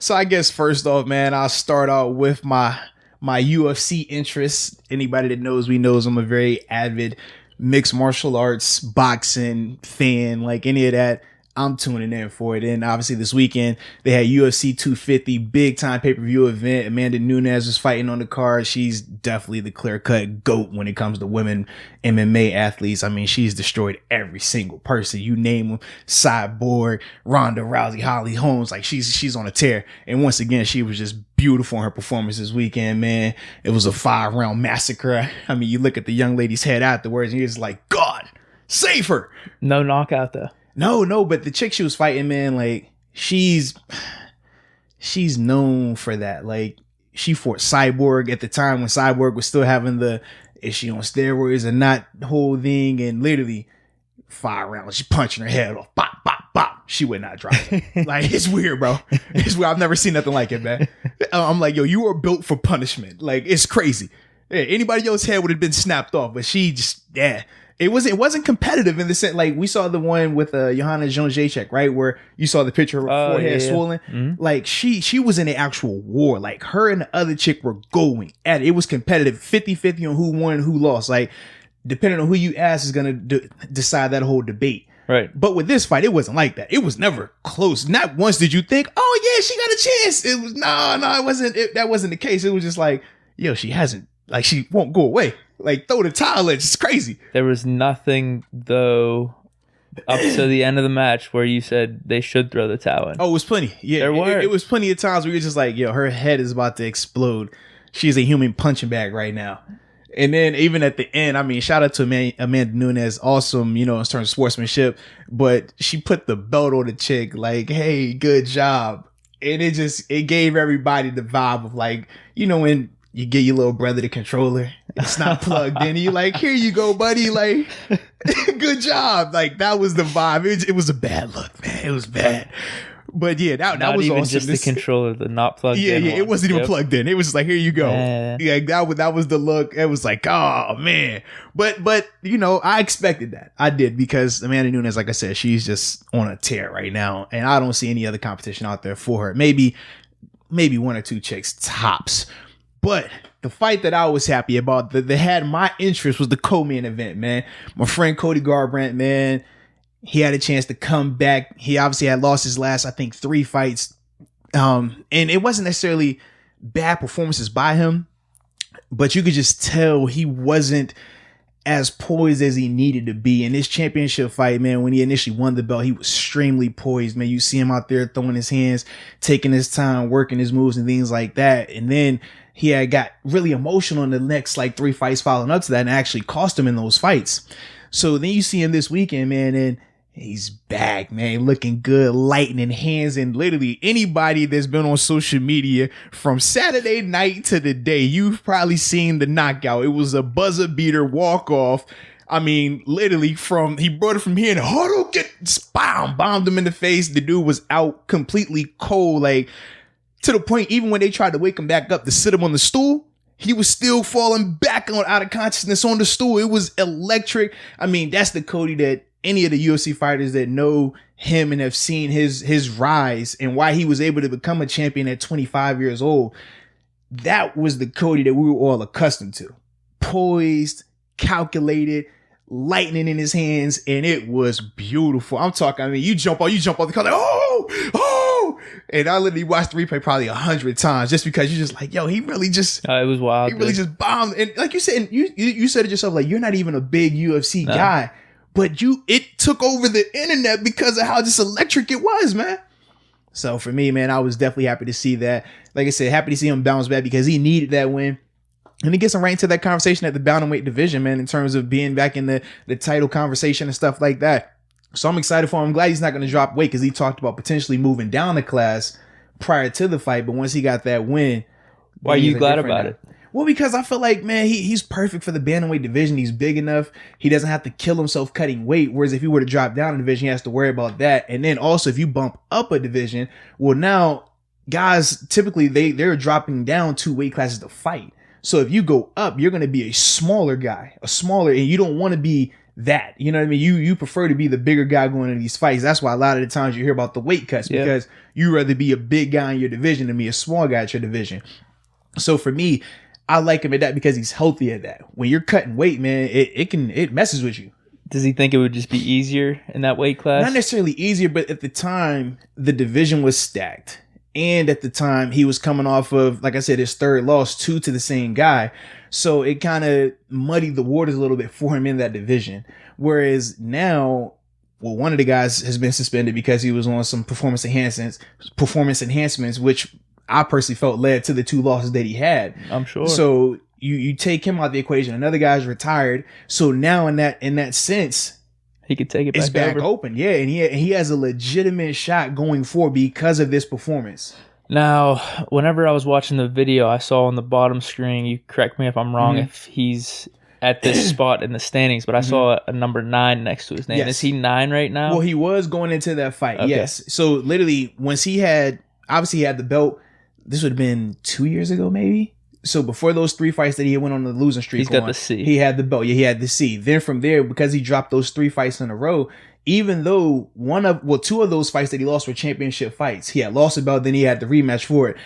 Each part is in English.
So I guess first off, man, I'll start out with my UFC interests. Anybody that knows me knows I'm a very avid mixed martial arts, boxing fan, like any of that. I'm tuning in for it. And obviously this weekend they had UFC 250, big time pay-per-view event. Amanda Nunes was fighting on the card. She's definitely the clear-cut GOAT when it comes to women MMA athletes. I mean, she's destroyed every single person. You name them, Cyborg, Ronda Rousey, Holly Holmes. Like she's on a tear. And once again, she was just beautiful in her performance this weekend, man. It was a 5-round massacre. I mean, you look at the young lady's head afterwards and you're just like, God, save her. No knockout though. No, but the chick she was fighting, man, like she's known for that. Like she fought Cyborg at the time when Cyborg was still having the is she on steroids or not whole thing, and literally 5 rounds, she punching her head off, bop, bop, bop. She would not drop it. Like it's weird, bro. It's weird. I've never seen nothing like it, man. I'm like, yo, you were built for punishment. Like it's crazy. Yeah, anybody else's head would have been snapped off, but she just It wasn't competitive in the sense, like we saw the one with Johanna Jędrzejczyk, right, where you saw the picture of her forehead swollen. Mm-hmm. Like she was in an actual war. Like her and the other chick were going at it. It was competitive, 50-50 on who won, who lost. Like depending on who you ask is gonna decide that whole debate. Right. But with this fight, it wasn't like that. It was never close. Not once did you think, oh yeah, she got a chance. It was no, it wasn't. That wasn't the case. It was just like, yo, she hasn't. Like she won't go away. Like throw the towel in. It's crazy. There was nothing though up to the end of the match where you said they should throw the towel in. Oh, it was plenty. Yeah, there were. It was plenty of times where you're just like, yo, her head is about to explode. She's a human punching bag right now. And then even at the end, I mean, shout out to Amanda Nunes, awesome, in terms of sportsmanship. But she put the belt on the chick, like, hey, good job. And it gave everybody the vibe of like, when you get your little brother the controller, it's not plugged in. And you're like, here you go, buddy. Like, good job. Like, that was the vibe. It was a bad look, man. It was bad. But yeah, that was even awesome. Just the controller, the not plugged in. Yeah, it wasn't even plugged in. It was just like, here you go. Yeah, that was the look. It was like, oh man. But I expected that. I did, because Amanda Nunes, like I said, she's just on a tear right now, and I don't see any other competition out there for her. Maybe 1 or 2 chicks tops. But the fight that I was happy about, that had my interest, was the co-main event, man. My friend Cody Garbrandt, man, he had a chance to come back. He obviously had lost his last, I think, 3 fights. And it wasn't necessarily bad performances by him, but you could just tell he wasn't as poised as he needed to be. In this championship fight, man, when he initially won the belt, he was extremely poised, man. You see him out there throwing his hands, taking his time, working his moves and things like that. And then he had got really emotional in the next 3 fights following up to that, and actually cost him in those fights. So then you see him this weekend, man, and he's back, man, looking good, lightning hands. And literally anybody that's been on social media from Saturday night to the day, you've probably seen the knockout. It was a buzzer beater walk off. I mean, literally he brought it from here and huddle, bombed him in the face. The dude was out completely cold, like to the point, even when they tried to wake him back up to sit him on the stool, he was still falling back out of consciousness on the stool. It was electric. I mean, that's the Cody that any of the UFC fighters that know him and have seen his rise and why he was able to become a champion at 25 years old. That was the Cody that we were all accustomed to. Poised, calculated, lightning in his hands, and it was beautiful. I'm talking, I mean, you jump off the car, like, oh! And I literally watched the replay probably 100 times just because you're just like, yo, he really just... it was wild. He really just bombed. And like you said, you said it yourself, like, you're not even a big UFC guy, but it took over the internet because of how just electric it was, man. So for me, man, I was definitely happy to see that. Like I said, happy to see him bounce back because he needed that win. And he gets him right into that conversation at the bantamweight division, man, in terms of being back in the title conversation and stuff like that. So I'm excited for him. I'm glad he's not going to drop weight, because he talked about potentially moving down the class prior to the fight. But once he got that win. Why are you glad about it? Well, because I feel like, man, he's perfect for the bantamweight division. He's big enough. He doesn't have to kill himself cutting weight. Whereas if he were to drop down a division, he has to worry about that. And then also if you bump up a division, well, now guys, typically they're dropping down 2 weight classes to fight. So if you go up, you're going to be a smaller guy, and you don't want to be that. You know what I mean? You prefer to be the bigger guy going into these fights. That's why a lot of the times you hear about the weight cuts, because you rather be a big guy in your division than be a small guy at your division. So for me, I like him at that because he's healthy at that. When you're cutting weight, man, it messes with you. Does he think it would just be easier in that weight class? Not necessarily easier, but at the time, the division was stacked. And at the time, he was coming off of, like I said, his third loss, 2 to the same guy. So it kind of muddied the waters a little bit for him in that division. Whereas now, well, one of the guys has been suspended because he was on some performance enhancements, which I personally felt led to the 2 losses that he had. I'm sure. So you take him out of the equation. Another guy's retired. So now in that sense, he could take it back. It's back open. Yeah, and he has a legitimate shot going forward because of this performance. Now, whenever I was watching the video, I saw on the bottom screen, you correct me if I'm wrong, if he's at this spot in the standings, but I saw a number 9 next to his name. Yes. Is he 9 right now? Well, he was going into that fight, yes. So literally, once he had the belt, this would have been 2 years ago, maybe. So before those 3 fights that he went on the losing streak, he's got the C. He had the belt. Yeah, he had the C. Then from there, because he dropped those 3 fights in a row, even though 2 of those fights that he lost were championship fights, he had lost the belt, then he had the rematch for it.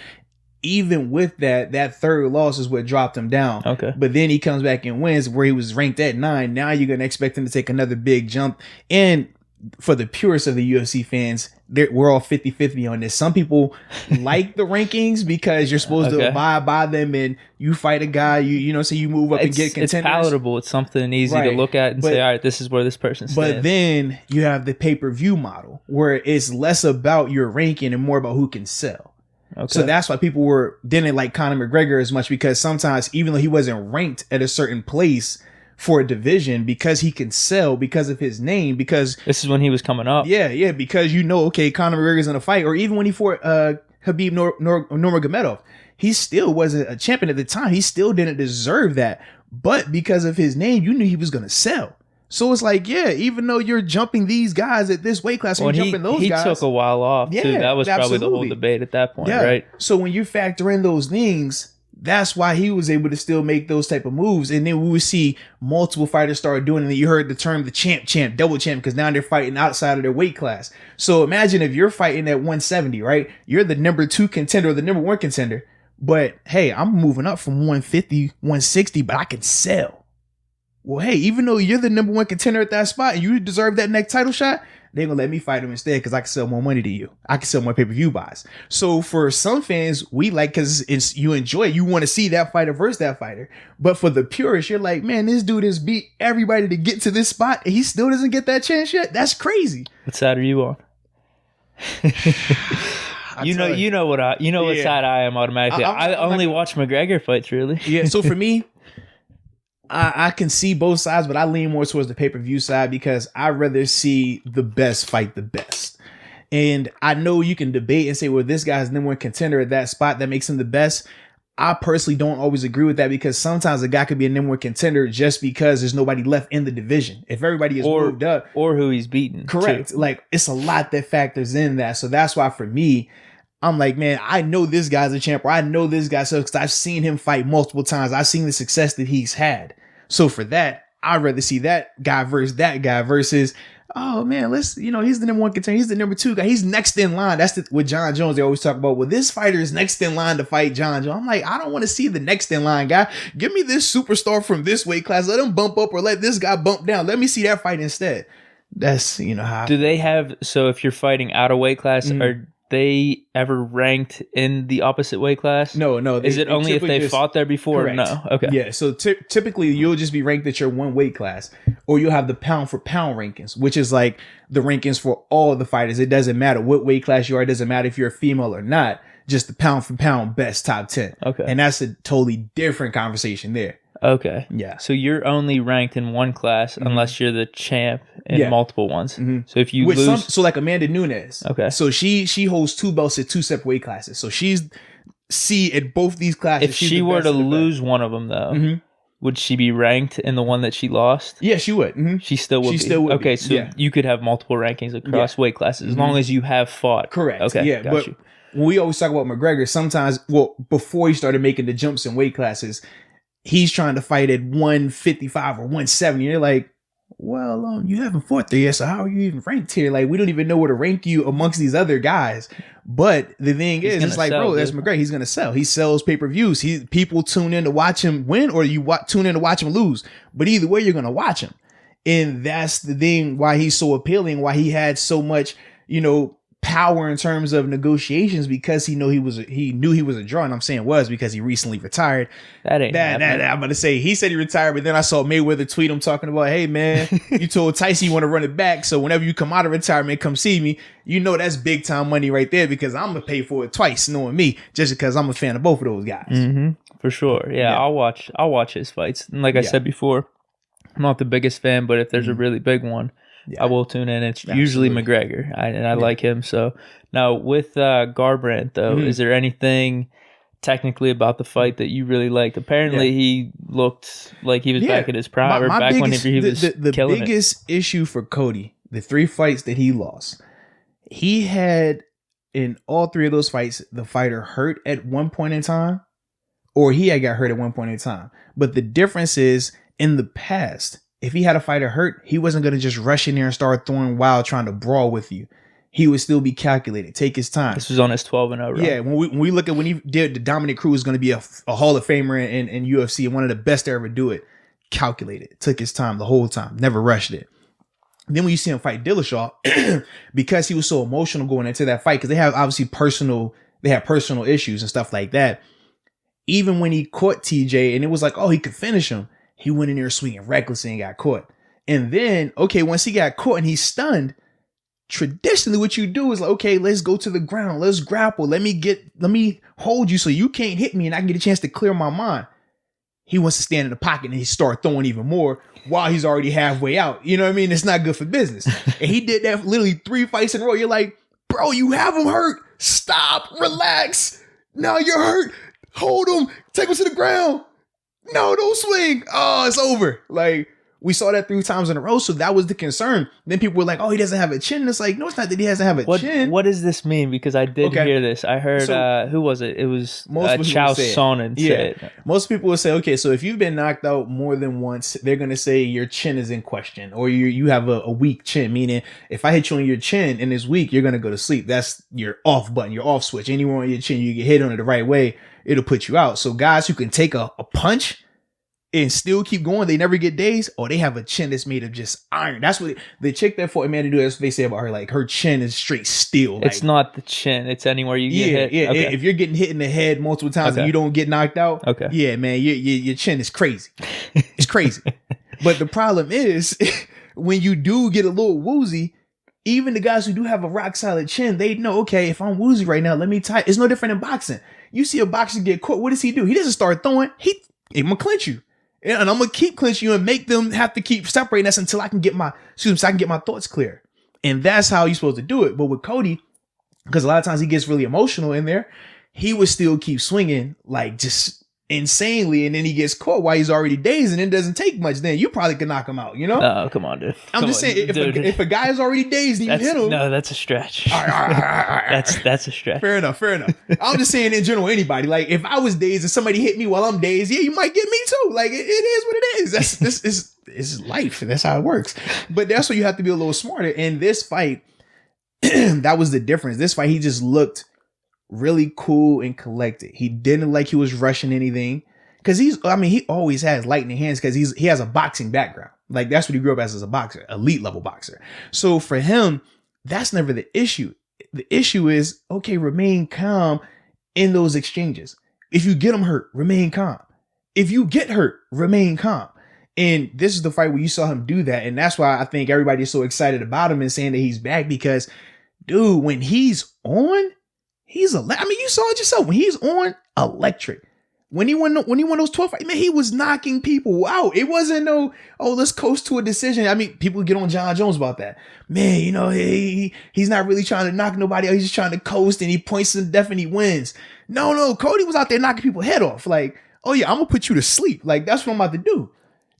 Even with that third loss is what dropped him down. Okay. But then he comes back and wins where he was ranked at 9. Now you're going to expect him to take another big jump. And for the purists of the UFC fans, we're all 50-50 on this. Some people like the rankings because you're supposed to abide by them, and you fight a guy, so you move up and get contenders. It's palatable. It's something easy to look at and say, all right, this is where this person stands. But then you have the pay-per-view model where it's less about your ranking and more about who can sell. Okay. So that's why people didn't like Conor McGregor as much, because sometimes even though he wasn't ranked at a certain place for a division, because he can sell because of his name, because this is when he was coming up. Yeah, because okay, Conor McGregor's in a fight, or even when he fought Khabib Nurmagomedov, he still wasn't a champion at the time. He still didn't deserve that, but because of his name, you knew he was going to sell. So it's like, even though you're jumping these guys at this weight class, you're jumping those guys. He took a while off too. That was probably the whole debate at that point, right? So when you factor in those things, that's why he was able to still make those type of moves. And then we would see multiple fighters start doing it. And you heard the term the champ, double champ, because now they're fighting outside of their weight class. So imagine if you're fighting at 170, right? You're the number 2 contender or the number 1 contender. But hey, I'm moving up from 150, 160, but I can sell. Well, hey, even though you're the number 1 contender at that spot and you deserve that next title shot, they're going to let me fight him instead because I can sell more money to you. I can sell more pay-per-view buys. So for some fans, we like, because you enjoy it. You want to see that fighter versus that fighter. But for the purists, you're like, man, this dude has beat everybody to get to this spot and he still doesn't get that chance yet. That's crazy. What side are you on? you know what side I am automatically. I only watch McGregor fights, really. Yeah. So for me, I can see both sides, but I lean more towards the pay-per-view side because I'd rather see the best fight the best. And I know you can debate and say, well, this guy's number 1 contender at that spot that makes him the best. I personally don't always agree with that, because sometimes a guy could be a number 1 contender just because there's nobody left in the division. If everybody is moved up. Or who he's beaten. Correct. Too. Like, it's a lot that factors in that. So that's why for me, I'm like, man, I know this guy's a champ, or I know this guy sucks because I've seen him fight multiple times. I've seen the success that he's had. So for that, I'd rather see that guy versus, oh man, he's the number 1 contender. He's the number 2 guy. He's next in line. That's with John Jones. They always talk about, well, this fighter is next in line to fight John Jones. I'm like, I don't want to see the next in line guy. Give me this superstar from this weight class. Let him bump up, or let this guy bump down. Let me see that fight instead. That's, how. Do they have, so if you're fighting out of weight class, are they ever ranked in the opposite weight class? No. Is it only if they fought there before? Correct. No. Okay. Yeah. So typically you'll just be ranked at your 1 weight class, or you'll have the pound for pound rankings, which is like the rankings for all of the fighters. It doesn't matter what weight class you are. It doesn't matter if you're a female or not. Just the pound for pound best top 10. Okay. And that's a totally different conversation there. Okay. Yeah. So you're only ranked in 1 class unless you're the champ in multiple ones. Mm-hmm. So if you lose, so like Amanda Nunes. Okay. So she holds 2 belts at 2 separate weight classes. So she's C at both these classes. If she were to lose one of them, though, would she be ranked in the one that she lost? Yeah, she would. Mm-hmm. She still would. Okay, so you could have multiple rankings across weight classes as long as you have fought. Correct. Okay. Yeah, but when we always talk about McGregor, sometimes, before he started making the jumps in weight classes, he's trying to fight at 155 or 170. And you're like, well, you haven't fought there yet, so how are you even ranked here? Like, we don't even know where to rank you amongst these other guys. But the thing is, it's like, bro, that's McGregor. He's gonna sell. He sells pay-per-views. People tune in to watch him win, or you tune in to watch him lose. But either way, you're gonna watch him, and that's the thing why he's so appealing. Why he had so much, power in terms of negotiations, because he knew he was a draw. And I'm saying because he recently retired. That ain't that I'm gonna say he said he retired, but then I saw Mayweather tweet him talking about, hey man, you told Tyson you want to run it back, so whenever you come out of retirement, come see me. That's big time money right there, because I'm gonna pay for it twice, knowing me, just because I'm a fan of both of those guys. Mm-hmm. For sure. Yeah, I'll watch his fights. And like I said before, I'm not the biggest fan, but if there's a really big one, I will tune in. It's usually McGregor, I like him. So now with Garbrandt, though, is there anything technically about the fight that you really liked? Apparently, he looked like he was back at his prime, or back when he was the killing biggest issue for Cody, the 3 fights that he lost, he had in all 3 of those fights, the fighter hurt at one point in time, or he had got hurt at one point in time. But the difference is, in the past, if he had a fighter hurt, he wasn't going to just rush in there and start throwing wild, trying to brawl with you. He would still be calculated, take his time. This was on his 12-0 run. Yeah, when we look at when he did the Dominic Cruz, going to be a Hall of Famer in UFC, and one of the best to ever do it. Calculated, took his time the whole time, never rushed it. Then when you see him fight Dillashaw, because he was so emotional going into that fight, because they have obviously personal issues and stuff like that. Even when he caught TJ and it was like, oh, he could finish him, he went in there swinging recklessly and got caught. And then, once he got caught and he's stunned, traditionally what you do is like, okay, let's go to the ground. Let's grapple. Let me hold you so you can't hit me and I can get a chance to clear my mind. He wants to stand in the pocket and he start throwing even more while he's already halfway out. You know what I mean? It's not good for business. And he did that literally 3 fights in a row. You're like, bro, you have him hurt. Stop. Relax. No, you're hurt. Hold him. Take him to the ground. No, don't swing. Oh, it's over. Like, we saw that 3 times in a row, so that was the concern. Then people were like, oh, he doesn't have a chin. And it's like, no, it's not that he doesn't have a chin. What does this mean? Because I did hear this. I heard, who was it? It was Chow Sonnen said it. Most people will say, okay, so if you've been knocked out more than once, they're going to say your chin is in question, or you have a weak chin, meaning if I hit you on your chin and it's weak, you're going to go to sleep. That's your off button, your off switch. Anywhere on your chin, you get hit on it the right way, it'll put you out. So guys who can take a punch and still keep going, they never get dazed, or they have a chin that's made of just iron. That's what the chick that fought Amanda Nunes, that's what they say about her. Like, her chin is straight steel. It's not the chin. It's anywhere you get hit. Yeah, okay. If you're getting hit in the head multiple times and you don't get knocked out, yeah, man, your chin is crazy. It's crazy. But the problem is, when you do get a little woozy, even the guys who do have a rock solid chin, they know, okay, if I'm woozy right now, let me tie. It's no different in boxing. You see a boxer get caught, what does he do? He doesn't start throwing. He gonna clinch you. And I'm gonna keep clinching you and make them have to keep separating us until I can get my thoughts clear. And that's how you're supposed to do it. But with Cody, because a lot of times he gets really emotional in there, he would still keep swinging like just insanely, and then he gets caught while he's already dazed, and it doesn't take much. Then you probably can knock him out, you know? Oh, come on, dude. I'm just saying, if a guy is already dazed and you hit him, no, that's a stretch. That's a stretch. Fair enough. I'm just saying in general, anybody, like if I was dazed and somebody hit me while I'm dazed, yeah, you might get me too. Like it is what it is. This is life. That's how it works. But that's where you have to be a little smarter. In this fight, that was the difference. This fight, he just looked really cool and collected. He didn't like he was rushing anything, because he always has lightning hands, because he has a boxing background. Like, that's what he grew up as a boxer, elite level boxer. So for him, that's never the issue. The issue is, okay, remain calm in those exchanges. If you get him hurt, remain calm. If you get hurt, remain calm. And this is the fight where you saw him do that. And that's why I think everybody's so excited about him and saying that he's back, because dude, when he's on, you saw it yourself. When he's on, electric. When he won those 12 fights, man, he was knocking people out. It wasn't let's coast to a decision. I mean, people get on John Jones about that. Man, he's not really trying to knock nobody out. He's just trying to coast, and he points to death and he wins. No, Cody was out there knocking people's head off. Like, oh yeah, I'm gonna put you to sleep. Like, that's what I'm about to do.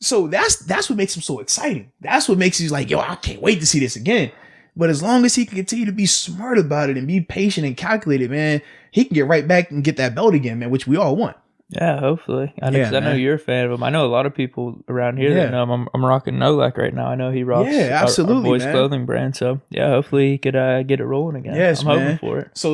So that's what makes him so exciting. That's what makes you like, yo, I can't wait to see this again. But as long as he can continue to be smart about it and be patient and calculated, man, he can get right back and get that belt again, man, which we all want. Yeah, hopefully. I know you're a fan of him. I know a lot of people around here that know him. I'm rocking Nolak right now. I know he rocks our boys' clothing brand. So, yeah, hopefully he could get it rolling again. Yes, I'm hoping for it. So